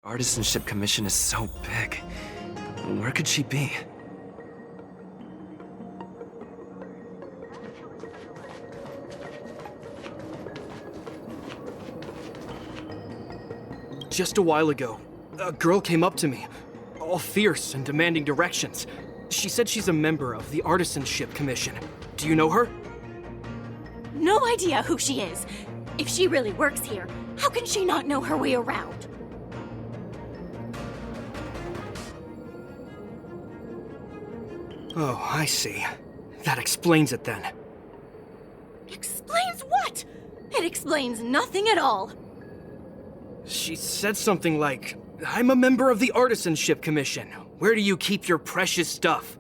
Artisanship commission is so big. Where could she be? Just a while ago, a girl came up to me, all fierce and demanding directions. She said she's a member of the Artisanship Commission. Do you know her? No idea who she is. If she really works here, how can she not know her way around? Oh, I see. That explains it then. Explains what? It explains nothing at all. She said something like, "I'm a member of the Artisanship Commission. Where do you keep your precious stuff?"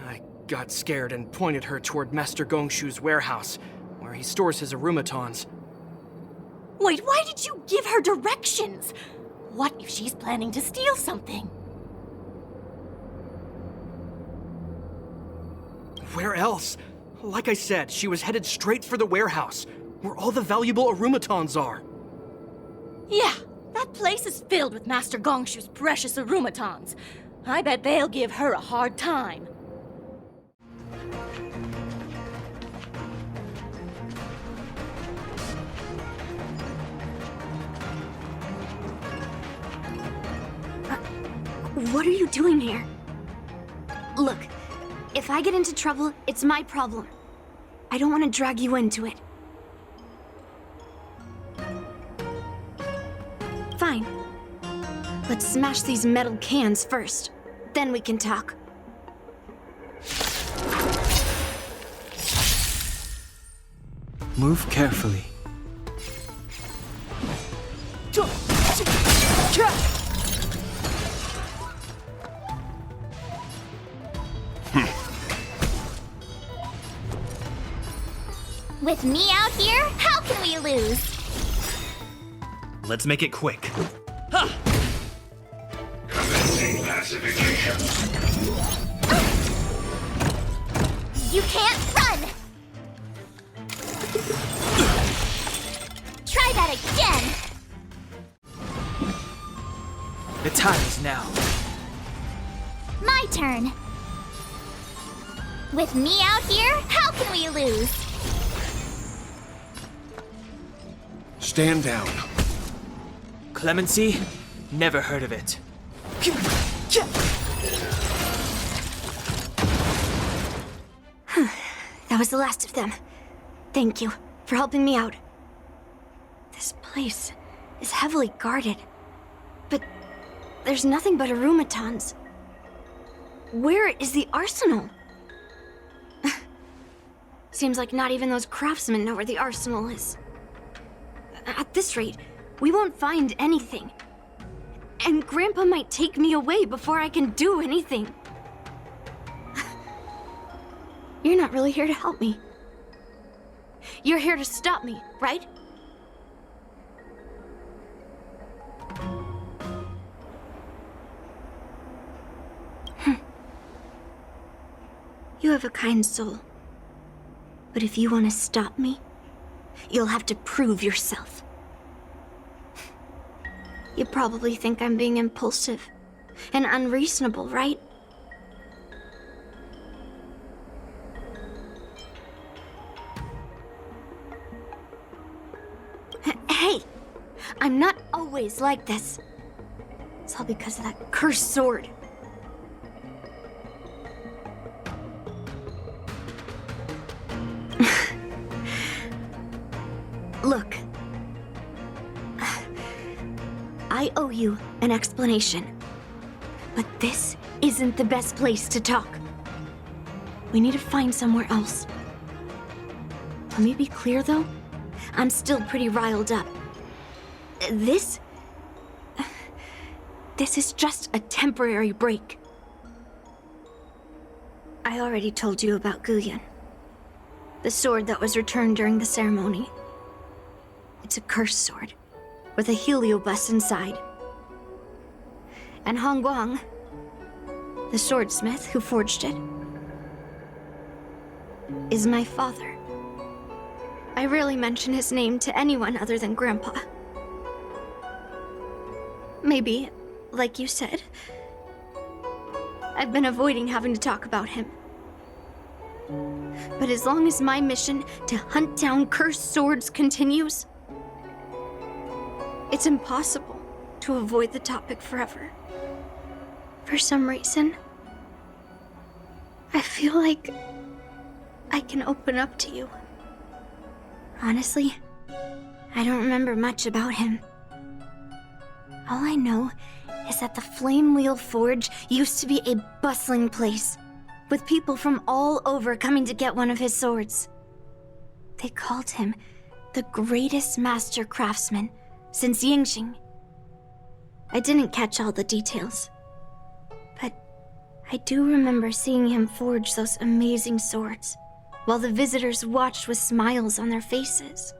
I got scared and pointed her toward Master Gongshu's warehouse, where he stores his arumatons. Wait, why did you give her directions? What if she's planning to steal something? Where else? Like I said, she was headed straight for the warehouse, where all the valuable arumatons are. Yeah, that place is filled with Master Gongshu's precious arumatons. I bet they'll give her a hard time. What are you doing here? Look, if I get into trouble, it's my problem. I don't want to drag you into it. Fine. Let's smash these metal cans first. Then we can talk. Move carefully. With me out here, how can we lose? Let's make it quick. Commencing classification. You can't run! Try that again! The time is now. My turn. With me out here, how can we lose? Stand down. Clemency? Never heard of it. That was the last of them. Thank you for helping me out. This place is heavily guarded. But there's nothing but arumatons. Where is the arsenal? Seems like not even those craftsmen know where the arsenal is. At this rate, we won't find anything. And Grandpa might take me away before I can do anything. You're not really here to help me. You're here to stop me, right? You have a kind soul. But if you want to stop me, you'll have to prove yourself. You probably think I'm being impulsive and unreasonable, right? Hey! I'm not always like this. It's all because of that cursed sword. Look. I owe you an explanation. But this isn't the best place to talk. We need to find somewhere else. Let me be clear, though. I'm still pretty riled up. This is just a temporary break. I already told you about Guyan. The sword that was returned during the ceremony. It's a cursed sword, with a heliobus inside. And Hongguang, the swordsmith who forged it, is my father. I rarely mention his name to anyone other than Grandpa. Maybe, like you said, I've been avoiding having to talk about him. But as long as my mission to hunt down cursed swords continues, it's impossible to avoid the topic forever. For some reason, I feel like I can open up to you. Honestly, I don't remember much about him. All I know is that the Flame Wheel Forge used to be a bustling place, with people from all over coming to get one of his swords. They called him the greatest master craftsman since Yingxing. I didn't catch all the details, but I do remember seeing him forge those amazing swords, while the visitors watched with smiles on their faces.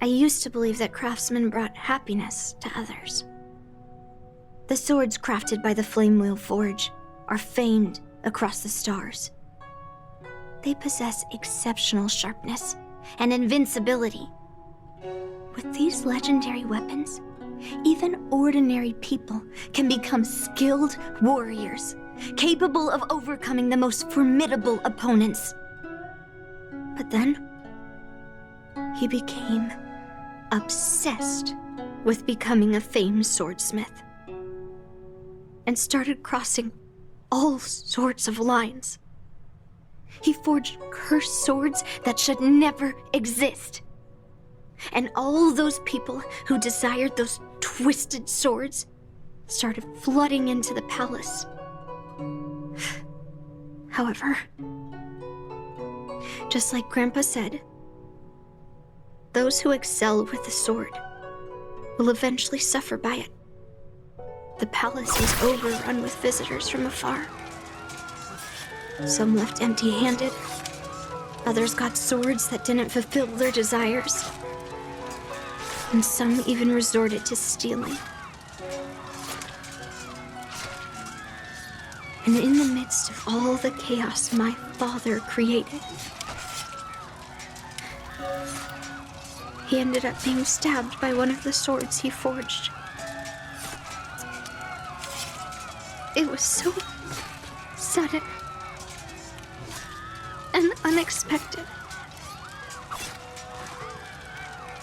I used to believe that craftsmen brought happiness to others. The swords crafted by the Flame Wheel Forge are famed across the stars. They possess exceptional sharpness and invincibility. With these legendary weapons, even ordinary people can become skilled warriors, capable of overcoming the most formidable opponents. But then, he became obsessed with becoming a famed swordsmith, and started crossing all sorts of lines. He forged cursed swords that should never exist. And all those people who desired those twisted swords started flooding into the palace. However, just like Grandpa said, those who excel with the sword will eventually suffer by it. The palace was overrun with visitors from afar. Some left empty-handed. Others got swords that didn't fulfill their desires. And some even resorted to stealing. And in the midst of all the chaos my father created, he ended up being stabbed by one of the swords he forged. It was so sudden and unexpected.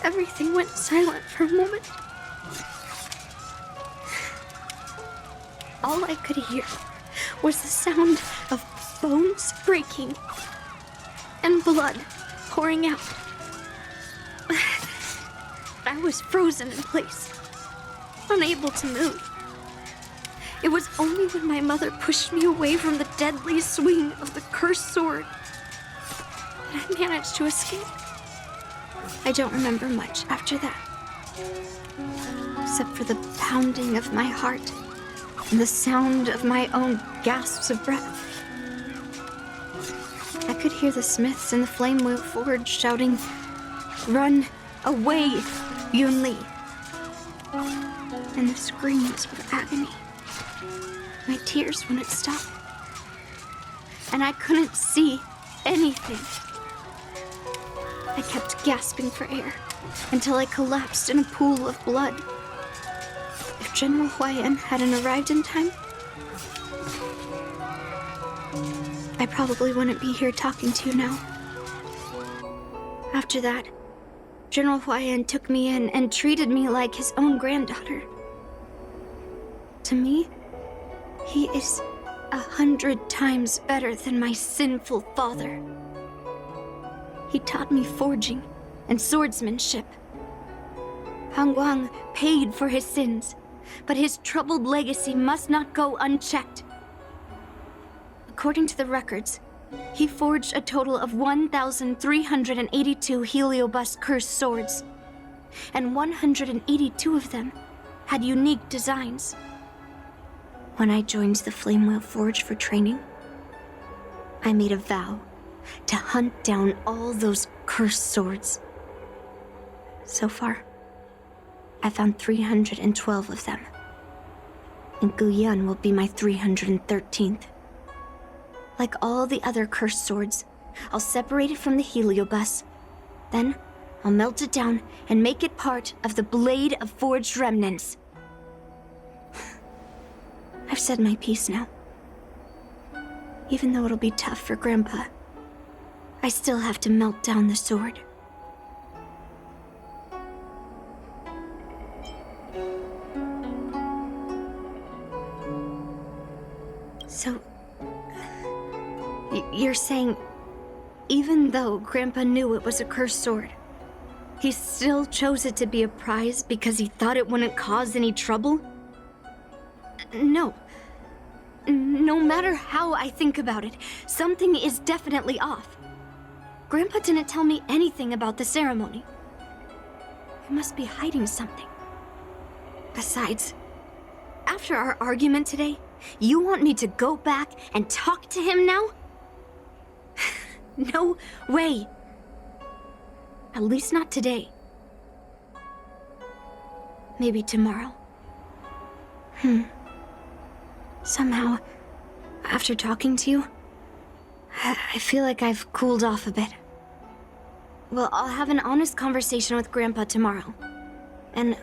Everything went silent for a moment. All I could hear was the sound of bones breaking and blood pouring out. I was frozen in place, unable to move. It was only when my mother pushed me away from the deadly swing of the cursed sword that I managed to escape. I don't remember much after that, except for the pounding of my heart and the sound of my own gasps of breath. I could hear the smiths in the Flame Wheel Forge shouting, "Run away, Yunli!" And the screams of agony. My tears wouldn't stop, and I couldn't see anything. I kept gasping for air until I collapsed in a pool of blood. If General Huayan hadn't arrived in time, I probably wouldn't be here talking to you now. After that, General Huayan took me in and treated me like his own granddaughter. To me, he is 100 times better than my sinful father. He taught me forging and swordsmanship. Hangguang paid for his sins, but his troubled legacy must not go unchecked. According to the records, he forged a total of 1,382 heliobus cursed swords, and 182 of them had unique designs. When I joined the Flame Wheel Forge for training, I made a vow to hunt down all those cursed swords. So far, I found 312 of them, and Guyan will be my 313th. Like all the other cursed swords, I'll separate it from the heliobus. Then, I'll melt it down and make it part of the Blade of Forged Remnants. I've said my piece now. Even though it'll be tough for Grandpa, I still have to melt down the sword. So, you're saying, even though Grandpa knew it was a cursed sword, he still chose it to be a prize because he thought it wouldn't cause any trouble? No. No matter how I think about it, something is definitely off. Grandpa didn't tell me anything about the ceremony. He must be hiding something. Besides, after our argument today, you want me to go back and talk to him now? No way. At least not today. Maybe tomorrow. Somehow, after talking to you, I feel like I've cooled off a bit. Well, I'll have an honest conversation with Grandpa tomorrow. And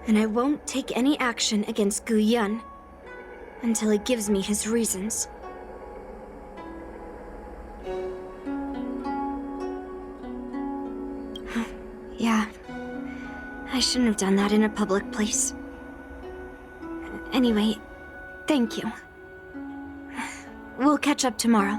I won't take any action against Gu Yun until he gives me his reasons. Yeah, I shouldn't have done that in a public place. Anyway, thank you. We'll catch up tomorrow.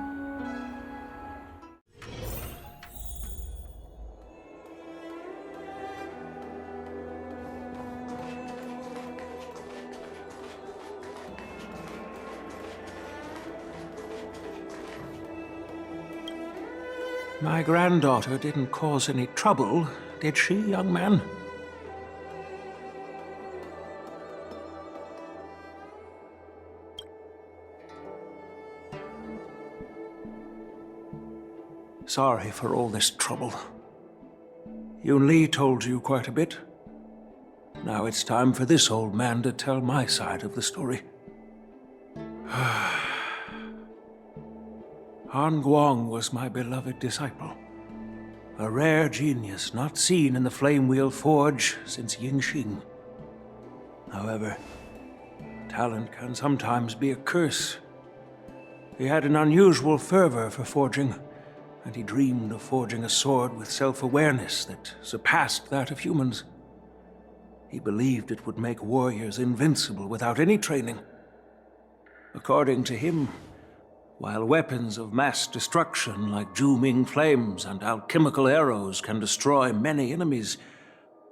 My granddaughter didn't cause any trouble, did she, young man? Sorry for all this trouble. Yunli told you quite a bit. Now it's time for this old man to tell my side of the story. Han Guang was my beloved disciple. A rare genius not seen in the Flame Wheel Forge since Yingxing. However, talent can sometimes be a curse. He had an unusual fervor for forging, and he dreamed of forging a sword with self-awareness that surpassed that of humans. He believed it would make warriors invincible without any training. According to him, while weapons of mass destruction like Zhu-Ming flames and alchemical arrows can destroy many enemies,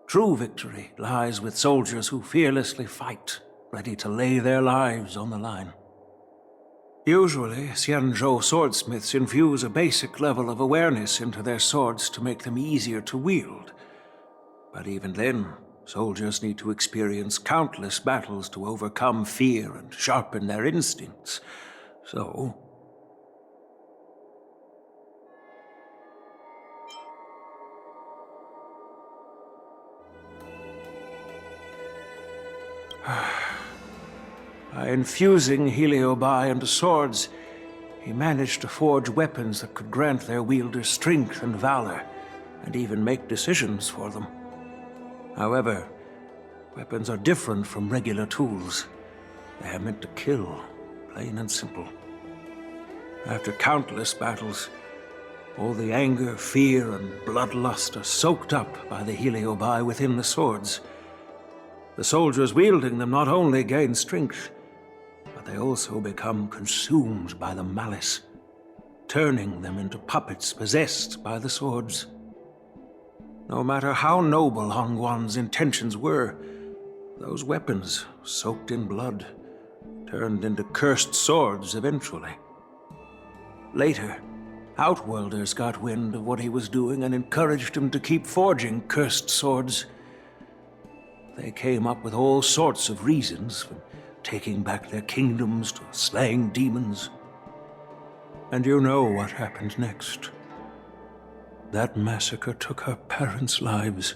true victory lies with soldiers who fearlessly fight, ready to lay their lives on the line. Usually, Xianzhou swordsmiths infuse a basic level of awareness into their swords to make them easier to wield. But even then, soldiers need to experience countless battles to overcome fear and sharpen their instincts. So, by infusing Heliobi into swords, he managed to forge weapons that could grant their wielders strength and valor, and even make decisions for them. However, weapons are different from regular tools. They are meant to kill, plain and simple. After countless battles, all the anger, fear, and bloodlust are soaked up by the Heliobi within the swords. The soldiers wielding them not only gain strength, but they also become consumed by the malice, turning them into puppets possessed by the swords. No matter how noble Hongguan's intentions were, those weapons, soaked in blood, turned into cursed swords eventually. Later, Outworlders got wind of what he was doing and encouraged him to keep forging cursed swords. They came up with all sorts of reasons, from taking back their kingdoms to slaying demons. And you know what happened next. That massacre took her parents' lives,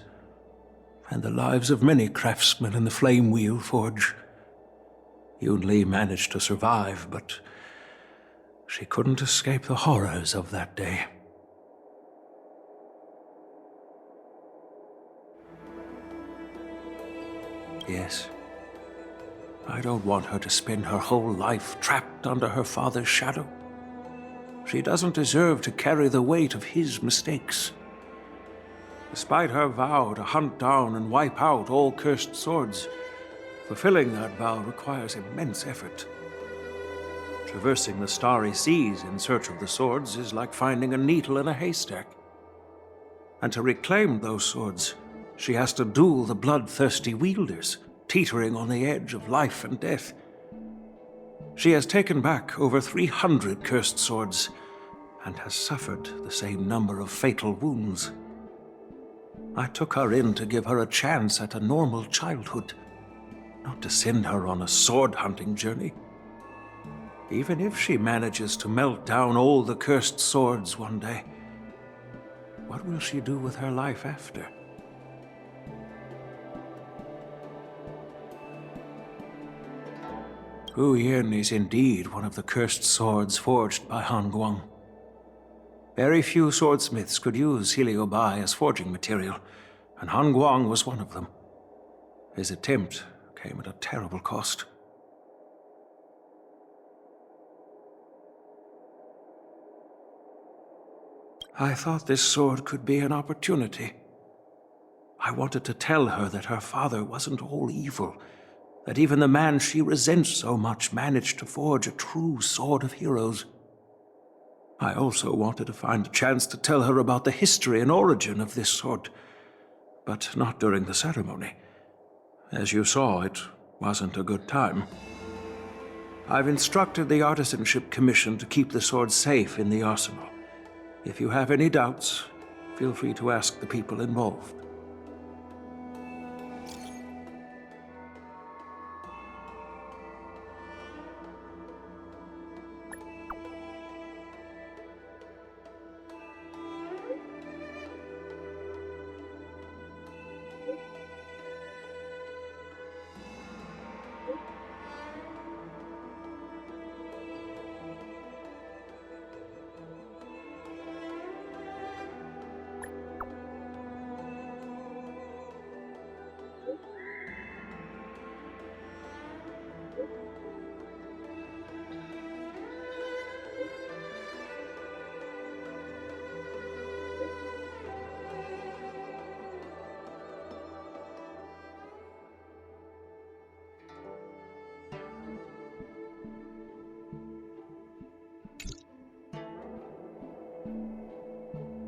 and the lives of many craftsmen in the Flame Wheel Forge. Yunli managed to survive, but she couldn't escape the horrors of that day. Yes. I don't want her to spend her whole life trapped under her father's shadow. She doesn't deserve to carry the weight of his mistakes. Despite her vow to hunt down and wipe out all cursed swords, fulfilling that vow requires immense effort. Traversing the starry seas in search of the swords is like finding a needle in a haystack. And to reclaim those swords, she has to duel the bloodthirsty wielders, teetering on the edge of life and death. She has taken back over 300 cursed swords, and has suffered the same number of fatal wounds. I took her in to give her a chance at a normal childhood, not to send her on a sword-hunting journey. Even if she manages to melt down all the cursed swords one day, what will she do with her life after? Hu Yin is indeed one of the cursed swords forged by Han Guang. Very few swordsmiths could use Heliobai as forging material, and Han Guang was one of them. His attempt came at a terrible cost. I thought this sword could be an opportunity. I wanted to tell her that her father wasn't all evil, that even the man she resents so much managed to forge a true sword of heroes. I also wanted to find a chance to tell her about the history and origin of this sword, but not during the ceremony. As you saw, it wasn't a good time. I've instructed the Artisanship Commission to keep the sword safe in the arsenal. If you have any doubts, feel free to ask the people involved.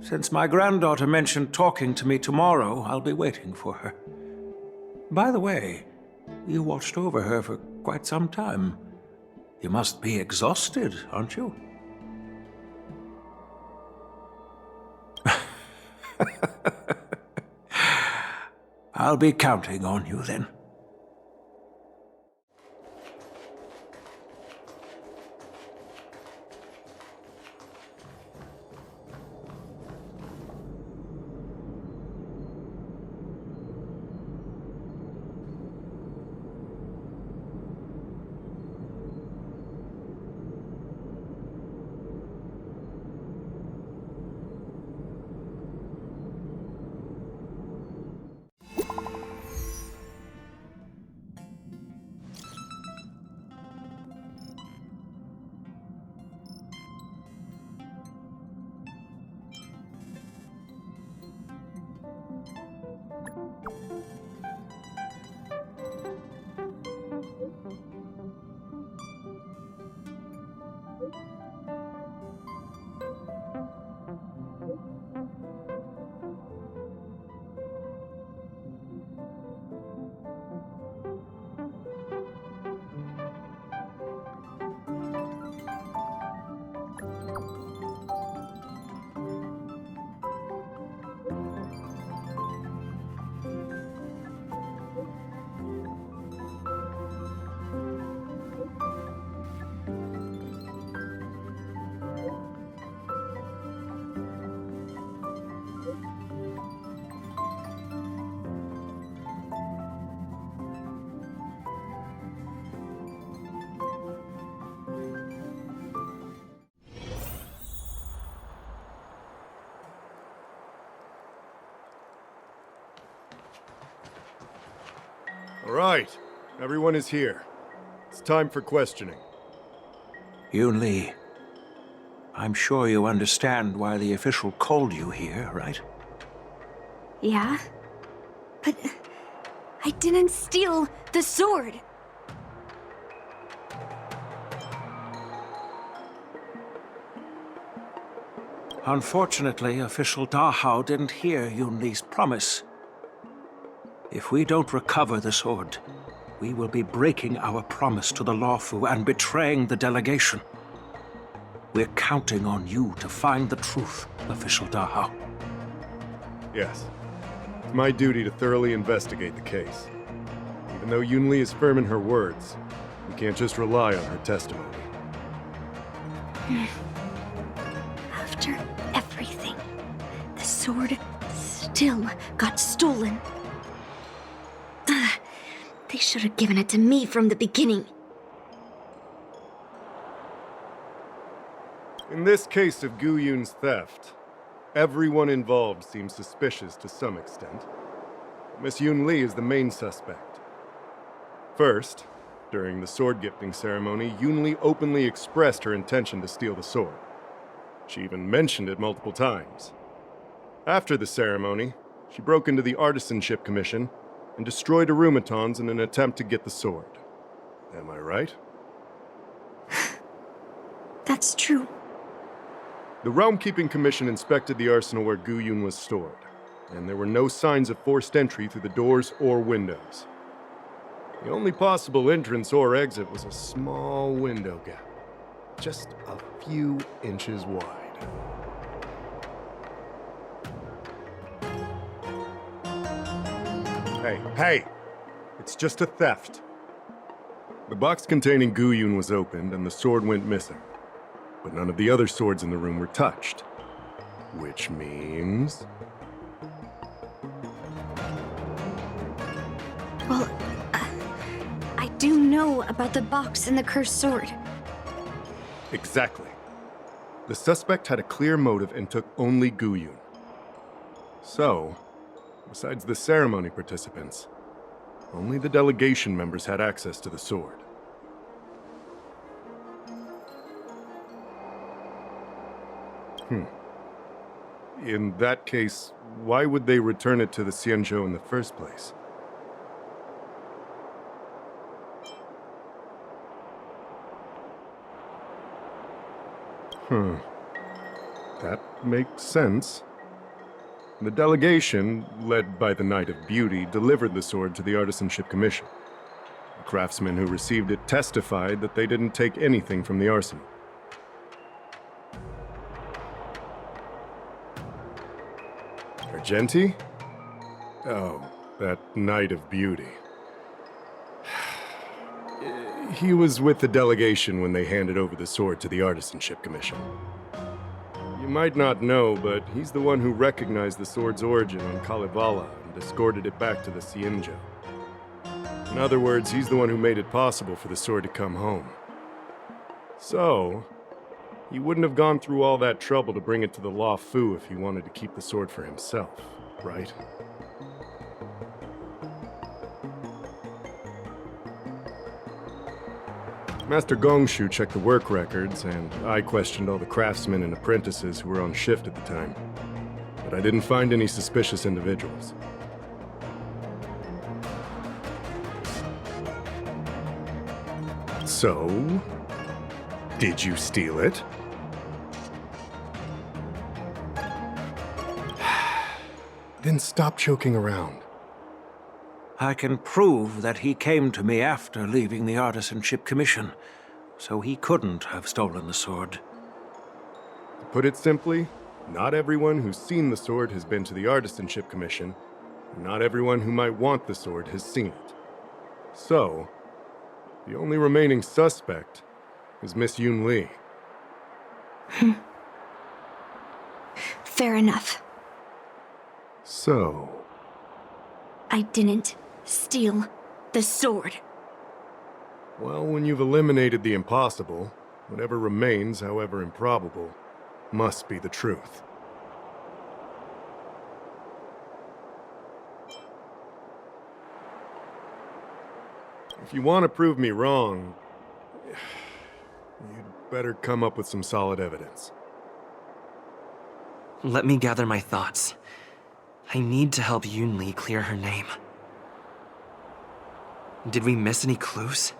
Since my granddaughter mentioned talking to me tomorrow, I'll be waiting for her. By the way, you watched over her for quite some time. You must be exhausted, aren't you? I'll be counting on you then. All right, everyone is here. It's time for questioning. Yunli, I'm sure you understand why the official called you here, right? Yeah? But I didn't steal the sword. Unfortunately, official Dahao didn't hear Yunli's promise. If we don't recover the sword, we will be breaking our promise to the Lawfu and betraying the delegation. We're counting on you to find the truth, official Dahao. Yes. It's my duty to thoroughly investigate the case. Even though Yunli is firm in her words, we can't just rely on her testimony. After everything, the sword still got stolen. They should have given it to me from the beginning. In this case of Gu Yun's theft, everyone involved seems suspicious to some extent. Miss Yunli is the main suspect. First, during the sword gifting ceremony, Yunli openly expressed her intention to steal the sword. She even mentioned it multiple times. After the ceremony, she broke into the Artisanship Commission and destroyed arumatons in an attempt to get the sword. Am I right? That's true. The Realm-Keeping Commission inspected the arsenal where Gu Yun was stored, and there were no signs of forced entry through the doors or windows. The only possible entrance or exit was a small window gap, just a few inches wide. Hey! It's just a theft. The box containing Gu Yun was opened and the sword went missing. But none of the other swords in the room were touched. Which means... Well, I do know about the box and the cursed sword. Exactly. The suspect had a clear motive and took only Gu Yun. So, besides the ceremony participants, only the delegation members had access to the sword. In that case, why would they return it to the Xianzhou in the first place? That makes sense. The delegation, led by the Knight of Beauty, delivered the sword to the Artisanship Commission. The craftsmen who received it testified that they didn't take anything from the arsenal. Argenti? Oh, that Knight of Beauty. He was with the delegation when they handed over the sword to the Artisanship Commission. You might not know, but he's the one who recognized the sword's origin on Kalevala and escorted it back to the Xianzhou. In other words, he's the one who made it possible for the sword to come home. So, he wouldn't have gone through all that trouble to bring it to the Lawfu if he wanted to keep the sword for himself, right? Master Gongshu checked the work records, and I questioned all the craftsmen and apprentices who were on shift at the time. But I didn't find any suspicious individuals. So, did you steal it? Then stop joking around. I can prove that he came to me after leaving the Artisanship Commission, so he couldn't have stolen the sword. To put it simply, not everyone who's seen the sword has been to the Artisanship Commission, and not everyone who might want the sword has seen it. So, the only remaining suspect is Miss Yunli. Fair enough. So... I didn't steal the sword. Well, when you've eliminated the impossible, whatever remains, however improbable, must be the truth. If you want to prove me wrong, you'd better come up with some solid evidence. Let me gather my thoughts. I need to help Yunli clear her name. Did we miss any clues?